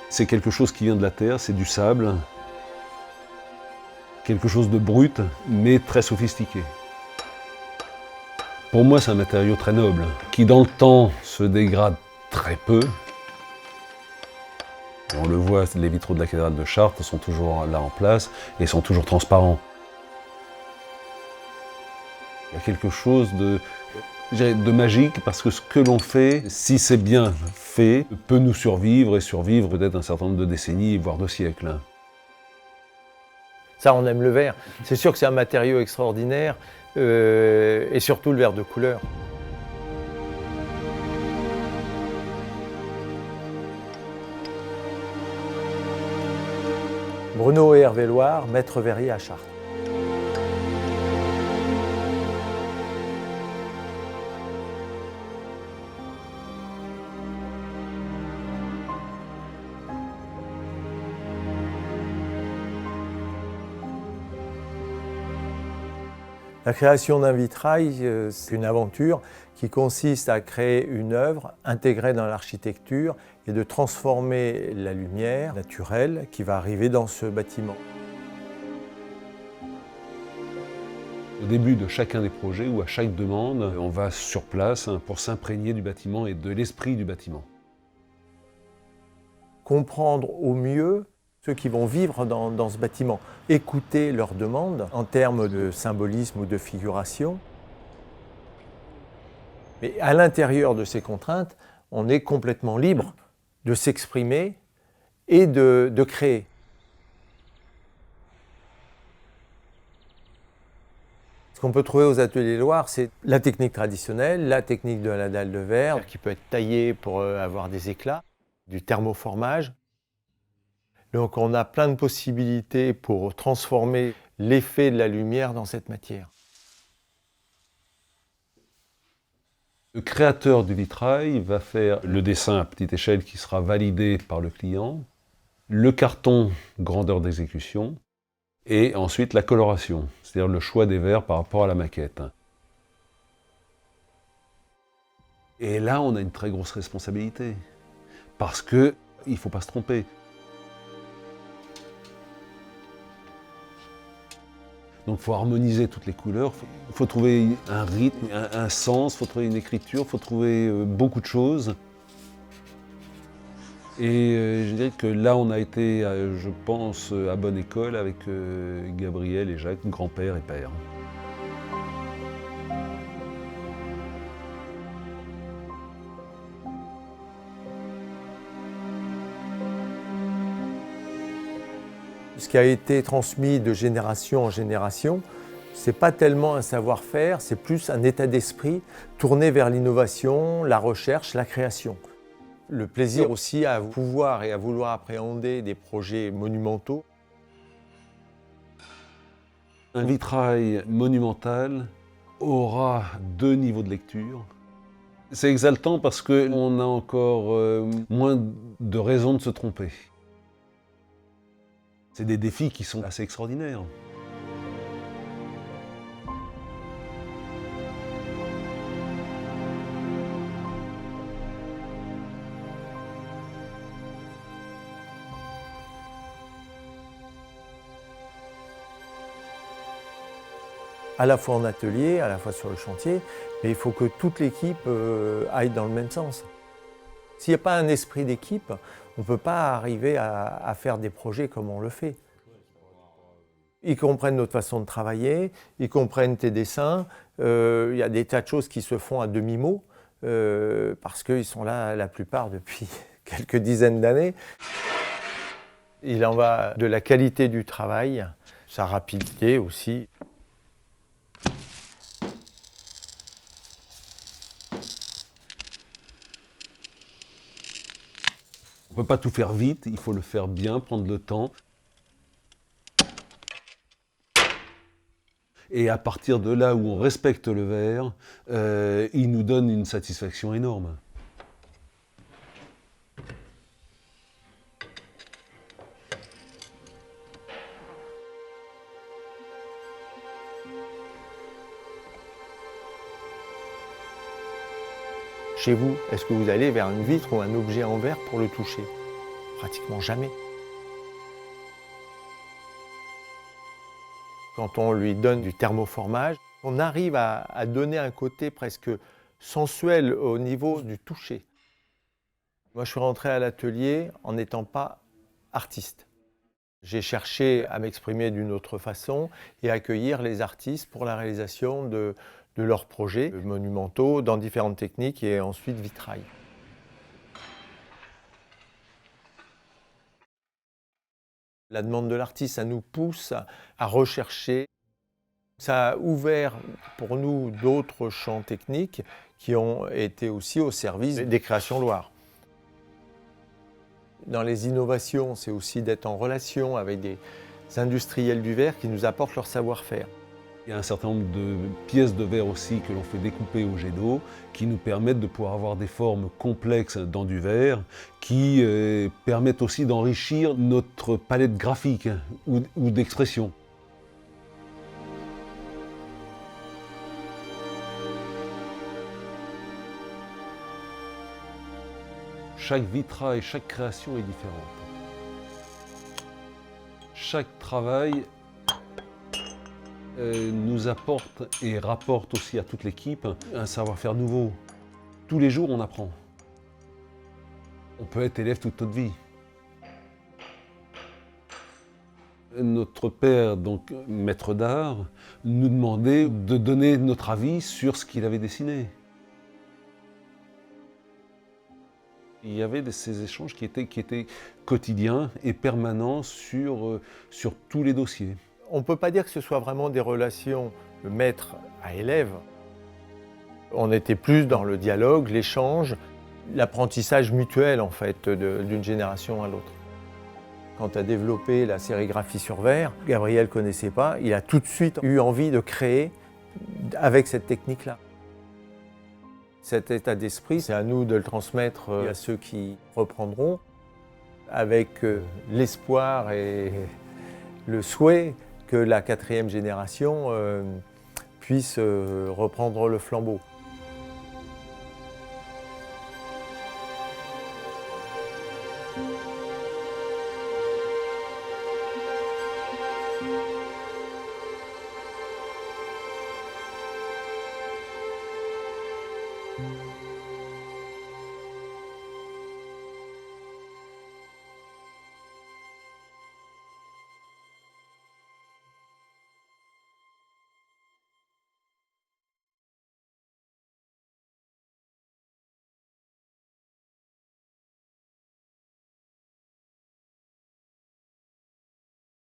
C'est quelque chose qui vient de la terre, c'est du sable. Quelque chose de brut, mais très sophistiqué. Pour moi, c'est un matériau très noble, qui dans le temps se dégrade très peu. On le voit, les vitraux de la cathédrale de Chartres sont toujours là en place et sont toujours transparents. Il y a quelque chose de magique parce que ce que l'on fait, si c'est bien fait, peut nous survivre et survivre peut-être un certain nombre de décennies, voire de siècles. Ça, on aime le verre. C'est sûr que c'est un matériau extraordinaire et surtout le verre de couleur. Bruno et Hervé Loire, maître verrier à Chartres. La création d'un vitrail, c'est une aventure qui consiste à créer une œuvre intégrée dans l'architecture et de transformer la lumière naturelle qui va arriver dans ce bâtiment. Au début de chacun des projets ou à chaque demande, on va sur place pour s'imprégner du bâtiment et de l'esprit du bâtiment. Comprendre au mieux ceux qui vont vivre dans ce bâtiment, écouter leurs demandes en termes de symbolisme ou de figuration. Mais à l'intérieur de ces contraintes, on est complètement libre de s'exprimer et de créer. Ce qu'on peut trouver aux ateliers Loire, c'est la technique traditionnelle, la technique de la dalle de verre, qui peut être taillée pour avoir des éclats, du thermoformage. Donc on a plein de possibilités pour transformer l'effet de la lumière dans cette matière. Le créateur du vitrail va faire le dessin à petite échelle qui sera validé par le client, le carton grandeur d'exécution, et ensuite la coloration, c'est-à-dire le choix des verres par rapport à la maquette. Et là, on a une très grosse responsabilité, parce qu'il ne faut pas se tromper. Donc il faut harmoniser toutes les couleurs, il faut trouver un rythme, un sens, il faut trouver une écriture, il faut trouver beaucoup de choses. Et je dirais que là, on a été, je pense, à bonne école avec Gabriel et Jacques, grand-père et père. Ce qui a été transmis de génération en génération, ce n'est pas tellement un savoir-faire, c'est plus un état d'esprit tourné vers l'innovation, la recherche, la création. Le plaisir aussi à pouvoir et à vouloir appréhender des projets monumentaux. Un vitrail monumental aura 2 niveaux de lecture. C'est exaltant parce qu'on a encore moins de raisons de se tromper. C'est des défis qui sont assez extraordinaires. À la fois en atelier, à la fois sur le chantier, mais il faut que toute l'équipe aille dans le même sens. S'il n'y a pas un esprit d'équipe, on ne peut pas arriver à faire des projets comme on le fait. Ils comprennent notre façon de travailler, ils comprennent tes dessins. Il y a des tas de choses qui se font à demi-mot, parce qu'ils sont là la plupart depuis quelques dizaines d'années. Il en va de la qualité du travail, sa rapidité aussi. On ne peut pas tout faire vite, il faut le faire bien, prendre le temps. Et à partir de là où on respecte le verre, il nous donne une satisfaction énorme. Chez vous, est-ce que vous allez vers une vitre ou un objet en verre pour le toucher? Pratiquement jamais. Quand on lui donne du thermoformage, on arrive à donner un côté presque sensuel au niveau du toucher. Moi, je suis rentré à l'atelier en n'étant pas artiste. J'ai cherché à m'exprimer d'une autre façon et à accueillir les artistes pour la réalisation de leurs projets monumentaux dans différentes techniques et ensuite vitrail. La demande de l'artiste, ça nous pousse à rechercher. Ça a ouvert pour nous d'autres champs techniques qui ont été aussi au service des créations Loire. Dans les innovations, c'est aussi d'être en relation avec des industriels du verre qui nous apportent leur savoir-faire. Il y a un certain nombre de pièces de verre aussi que l'on fait découper au jet d'eau qui nous permettent de pouvoir avoir des formes complexes dans du verre qui permettent aussi d'enrichir notre palette graphique ou d'expression. Chaque vitrail, chaque création est différente. Chaque travail nous apporte et rapporte aussi à toute l'équipe un savoir-faire nouveau. Tous les jours, on apprend. On peut être élève toute notre vie. Notre père, donc maître d'art, nous demandait de donner notre avis sur ce qu'il avait dessiné. Il y avait ces échanges qui étaient quotidiens et permanents sur tous les dossiers. On ne peut pas dire que ce soit vraiment des relations de maître à élève. On était plus dans le dialogue, l'échange, l'apprentissage mutuel en fait d'une génération à l'autre. Quand tu as développé la sérigraphie sur verre, Gabriel ne connaissait pas, il a tout de suite eu envie de créer avec cette technique-là. Cet état d'esprit, c'est à nous de le transmettre à ceux qui reprendront, avec l'espoir et le souhait que la 4e génération puisse reprendre le flambeau.